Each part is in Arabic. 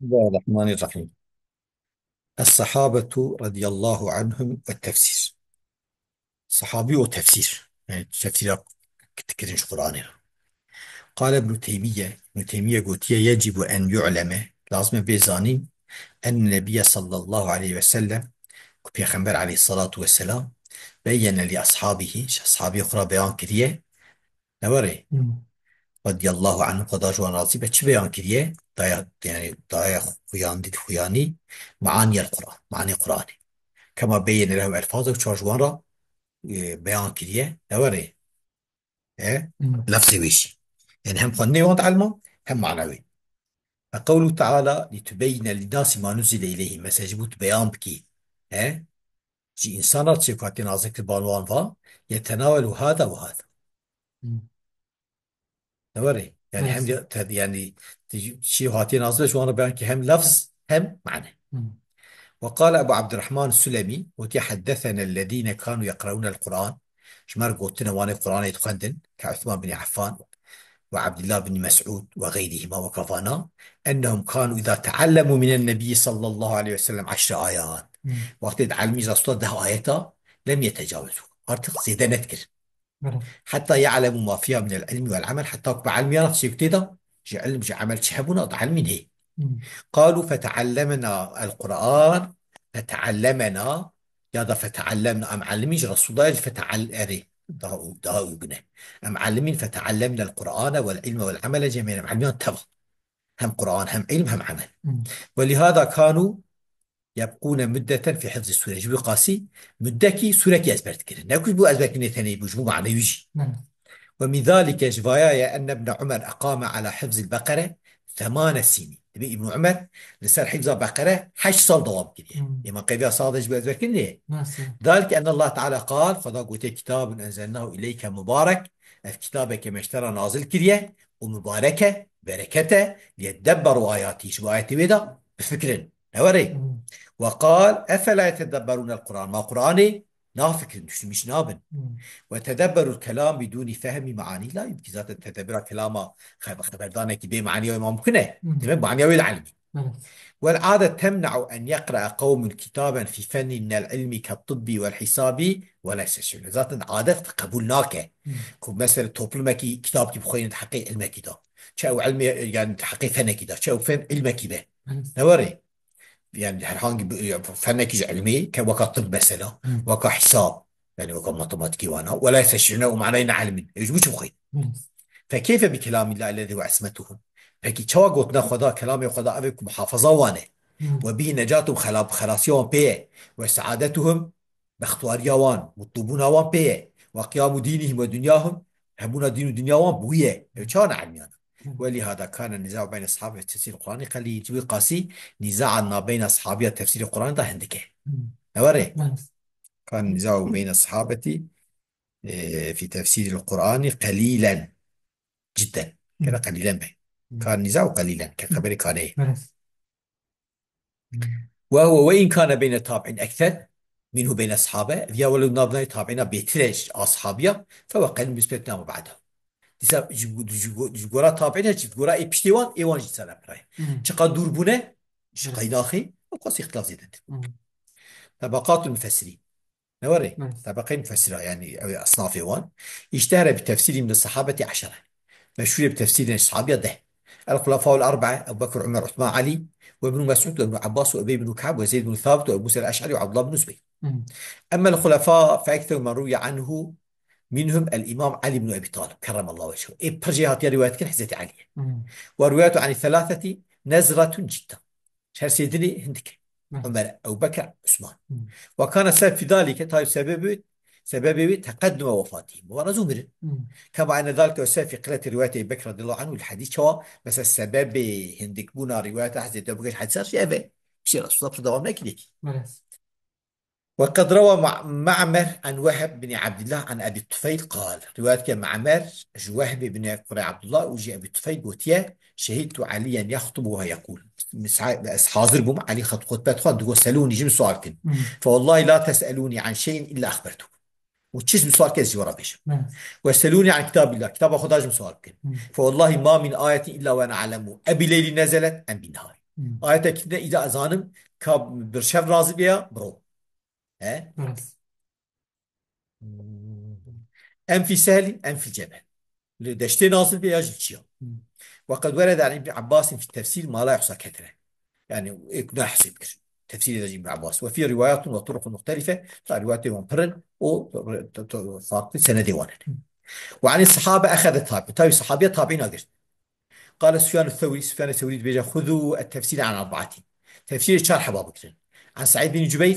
بسم الله الرحمن الرحيم. الصحابة رضي الله عنهم والتفسير. صحابي وتفسير يعني تفسير كتكرين قرآن. قال ابن تيمية قلت يجب أن يعلم لازم بيزاني أن النبي صلى الله عليه وسلم بيغمبر عليه الصلاة والسلام بين لأصحابه أصحابه أخرى بيان كريه نوري مم. رضي الله عنه قضاء جوان راضي بچ بيان كريه دايا خيان دي خياني معاني القرآن معاني القرآن كما بين له ألفاظه وشارجوان بيان كريه نوري إيه مم. لفظي ويشي يعني هم قني وانت علمه هم معنوي. فقوله تعالى لتبين للناس ما نزل إليه مساجبوت بيان بكي إيه جي إنسانات شكواتي نازك البانوان فا يتناول هذا وهذا مم. نوري يعني هم ماشي. يعني شيء هاتي نازل شو أنا بيان كي هم لفظ هم معنى. مم. وقال أبو عبد الرحمن السلمي وتحدثنا الذين كانوا يقرؤون القرآن شمار قلتنا وانا القرآن يتقندن كعثمان بن عفان وعبد الله بن مسعود وغيرهما وكفانا أنهم كانوا إذا تعلموا من النبي صلى الله عليه وسلم 10 آيات مم. وقت تعلمي رسول الله آياتا لم يتجاوزوا أرتق زيادة نذكر ماشي. حتى يعلموا ما فيها من العلم والعمل حتى بعلم أنا شيء كده جي علم جي عمل شحبنا ضعل من هي. مم. قالوا فتعلمنا القرآن فتعلمنا يا فتعلمنا أم علميش رسول الله فتعل أري ده يبنى أم علمين فتعلمنا القرآن والعلم والعمل جميعا معلمين تبع هم قرآن هم علم هم عمل. مم. ولهذا كانوا يبقون مدة في حفظ السورة جبوا قاسي مدكي سورة كي أزبرت كده ناكل بو أزبرت كده ثاني بجمو معنى يجي. ماشي. ومن ذلك جوايا أن ابن عمر أقام على حفظ البقرة 8 سنين تبي ابن عمر لسر حفظ البقرة 8 سال دوام كده مم. لما قيبها صادج بأزبر كده. ماشي. ذلك أن الله تعالى قال فذا قلت كتاب أنزلناه إليك مبارك الكتاب كما اشترى نازل كريه ومباركة بركته ليتدبروا آياته شو آياتي بيدا بفكر نوري. مم. وقال أفلا يتدبرون القرآن ما قرآني نافكر مش نابن مم. وتدبروا الكلام بدون فهم معاني لا يمكن ذات التدبر كلام خبردانك بمعاني ما ممكنه مم. تمام معنى العلمي. ماشي. والعادة تمنع أن يقرأ قوم كتابا في فن من العلم كالطب والحساب وليس شيء ذات عادة قبولناك مم. مثلا توبلمكي كتاب كي بخوين تحقيق علمك كده شو علمي يعني تحقيق فنك كده شو فن علمك به ماشي. نوري يعني هرهانج فنك علمي كوكا طب مثلا مم. وكا حساب يعني وكا ماتماتيكي وانا ولا يستشعرون ومعنى علم يجب بخوين. ماشي. فكيف بكلام الله الذي هو عصمته فكي تشوا قلتنا خدا كلامي خدا أبيكم محافظة وانه مم. وبه نجاتهم خلاصيهم بيه وسعادتهم باختواريا وان مطلوبون وان بيه وقيام دينهم ودنياهم همون دين ودنيا وان بويه كان عميانا. مم. ولهذا كان النزاع بين أصحاب التفسير القرآني قال جبي قاسي نزاعنا بين أصحاب التفسير القرآني ده هندك مم. نوري. ماشي. كان النزاع بين الصحابة في تفسير القرآن قليلا جدا كذا مم. قليلا به. مم. كان نزاع قليلا مم. كخبر كان إيه. ماشي. مم. وهو وإن كان بين التابعين أكثر منه بين أصحابه يا ولو نظر تابعين بيتريش أصحابيه فهو قليل بالنسبة لنا بعده. ديسا جورا تابعين جورا إي بشتيوان إيوان جيت سلام راي مم. شقا دور بونه شقا ماشي. داخل وقص اختلاف زيادة. مم. طبقات المفسرين نوري ماشي. طبقين مفسرة يعني أو أصناف إيوان اشتهر بالتفسير من الصحابة 10 مشهور بتفسير الصحابة ده الخلفاء الأربعة أبو بكر عمر عثمان علي وابن مسعود وابن عباس وأبي بن كعب وزيد بن ثابت وأبو موسى الأشعري وعبد الله بن زبير. مم. أما الخلفاء فأكثر من روي عنه منهم الإمام علي بن أبي طالب كرم الله وجهه إيه برجيهات رواية كل حزة علي مم. وروايته عن الثلاثة نزرة جدا شهر سيدني هندك ماشي. عمر أبو بكر عثمان. مم. وكان السبب في ذلك طيب سبب تقدم وفاتهم ورزومر مم. كما أن ذلك السبب في قلة رواية أبي بكر رضي الله عنه الحديث هو بس السبب هندك بنا رواية حزة أبو بكر حديث شيء أبي شيء رسول الله صلى الله عليه وسلم. ماشي. وقد روى معمر عن وهب بن عبد الله عن أبي الطفيل قال رواية كان معمر وهب بن قري عبد الله وجي أبي الطفيل قوتيه شهدت عليا يخطب وهو يقول بس حاضر بهم علي خطبة خد تقول سألوني جيب سؤالكم مم. فوالله لا تسألوني عن شيء إلا أخبرتكم وتشيز سؤال كيس جواب بيش ماشي. واسألوني عن كتاب الله كتاب خداج سؤالكم مم. فوالله ما من آية إلا وأنا أعلم أبي ليل نزلت أم بالنهار آياتك إذا أزانم كبرشف رازي بيا برو. ها. درس. أم في سهل أم في الجبل، دشتي نازل بيا جلشيا. وقد ورد عن ابن عباس في التفسير ما لا يحصى كثرة، يعني يقدر يحسب تفسير ابن عباس. وفي روايات وطرق مختلفة، روايات برن وفاقد سنة وانا. وعن الصحابة أخذ تابع الصحابية تابعين أجر. قال سفيان الثوري بيجا خذوا التفسير عن أربعة. تفسير شرح باب بكر عن سعيد بن جبير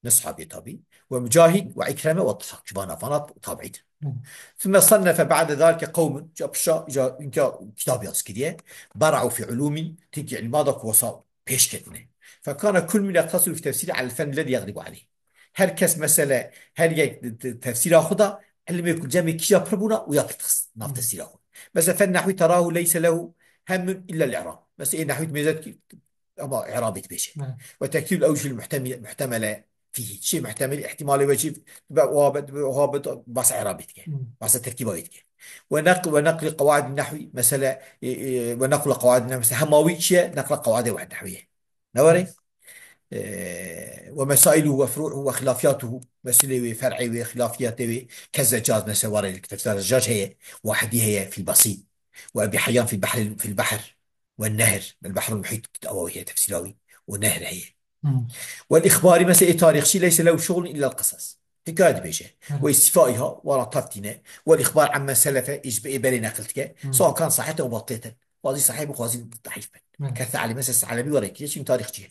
من الصحابي تابعي، ومجاهد وعكرمة والضحاك جبان أفانات تابعين. ثم صنف بعد ذلك قوم جاء كتاب ياسكريه برعوا في علوم تجي الماضي وصار بيش كتنه. فكان كل من يقتصر في تفسيره على الفن الذي يغلب عليه. هر كس مسألة هل تفسير خدا علم يكون جميع كيا بربونا ويقتص ناف تفسير خدا. مثلا فن نحوي تراه ليس له هم إلا الإعراب، بس إيه نحوي ميزات أما إعرابي تبيشه. وترتيب الأوجه المحتملة فيه شيء محتمل احتمالي وجه وهابط بس عربيتك بس تركيباتك. ونقل قواعد النحو مثلا ونقل قواعد النحو مثلا هماوي شيء نقل قواعد واحد نحوية نوري. ومسائله وفروعه وخلافياته مسألة فرعي وخلافياته كالزجاج مثلا ورا الكتاب الزجاج هي واحد هي في البسيط، وأبي حيان في البحر والنهر البحر المحيط أو هي تفسيراوي ونهر هي. والإخبار مثلا تاريخ شيء ليس له شغل إلا القصص حكاية بيجة واستفائها ورطبتنا والإخبار عما سلف إجباري نقلتك سواء كان صحيح أو باطلا، قاضي صحيح وقاضي ضعيف كالثعلب مثلا الثعلبي وريك شيء تاريخ جهة.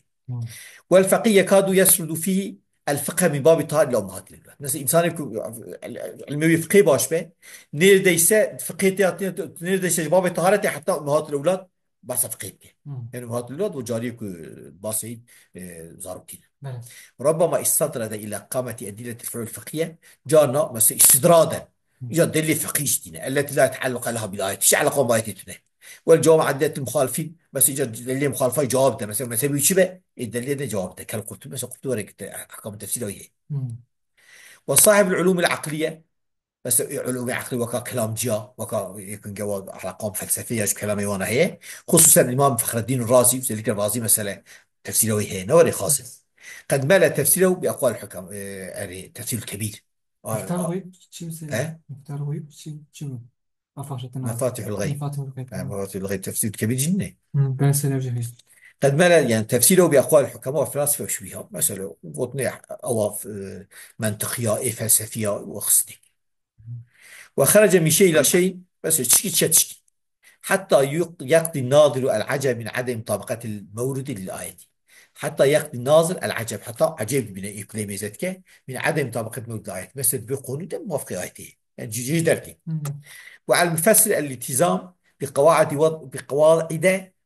والفقيه يكاد يسرد فيه الفقه من باب طهر الأمهات للأولاد. مثلا إنسان علمي فقيه باش به نيرديس فقيه نيرديس باب طهارته حتى أمهات الأولاد بس فقيه يعني أمهات الأولاد وجاريك باسيد زاربتين. ربما استطرد إلى قامة أدلة الفروع الفقهية جانا مثلا استدرادا إيجاد دليل فقهي جديدة التي لا يتعلق لها بالآية ايش علاقة بآية. والجواب عن أدلة المخالفين بس إيجاد دليل مخالفة جواب ده مثلا بيشبه الدليل ده جواب ده كالقرطبي مثلا قلت وريك أحكام التفسير وهي. وصاحب العلوم العقلية بس علوم عقلية وكا كلام جاء وكا يكون جواب على قام فلسفية كلام وانا هي خصوصا الإمام فخر الدين الرازي وذلك الرازي مثلا تفسيره هي نوري خاص قد مال تفسيره بأقوال الحكم يعني تفسير الكبير مفتاح الغيب شو مثلا أه مفتاح الغيب شو أفاشتنا مفاتيح الغيب. مفاتيح الغيب مفاتيح الغيب تفسير كبير جدا. بين السنة وجهي. قد مال يعني تفسيره بأقوال الحكماء والفلاسفة وشبيهة مثلا وطنيح أواف منطقية فلسفية وخصدي. وخرج من شيء إلى شيء بس تشكي حتى يقضي الناظر العجب من عدم مطابقة المورد للآية. حتى يقضي الناظر العجب حتى عجب من يكلم ذاتك من عدم مطابقة مورد الآية مثل بيقولوا ده موافق آيته يعني جيجي درتي. وعلى المفسر الالتزام بقواعد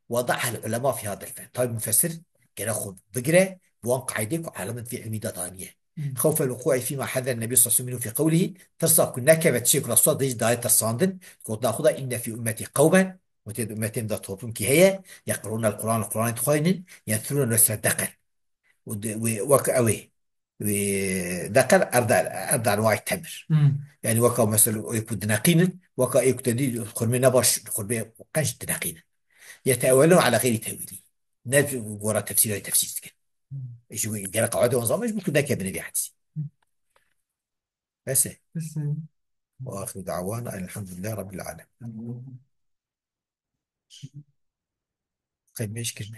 وضعها العلماء في هذا الفن. طيب المفسر كان ياخذ بقرة بوان قاعدة وعلامة في علمية ثانية خوف الوقوع فيما حذر النبي صلى الله عليه وسلم في قوله ترصى كنا كبت شيء رصاد ديج داية ترصاندن كنت ناخذها إن في أمتي قوما وتد أمتين ذات توبون كي هي يقرؤون القرآن تخاين ينثرون نسر الدقل وكأوي ودقل أرض أنواع التمر يعني وكا مثلا يكون دناقين وكا يكتدي خرمي نبرش خرمي قنش دناقين يتأولون على غير تأويله نفس وراء تفسير كده ايش هو جرى قاعده ونظام مش ممكن ذاك يا ابن ابي حديث بس. بس واخر دعوانا ان الحمد لله رب العالمين. خير مشكلة.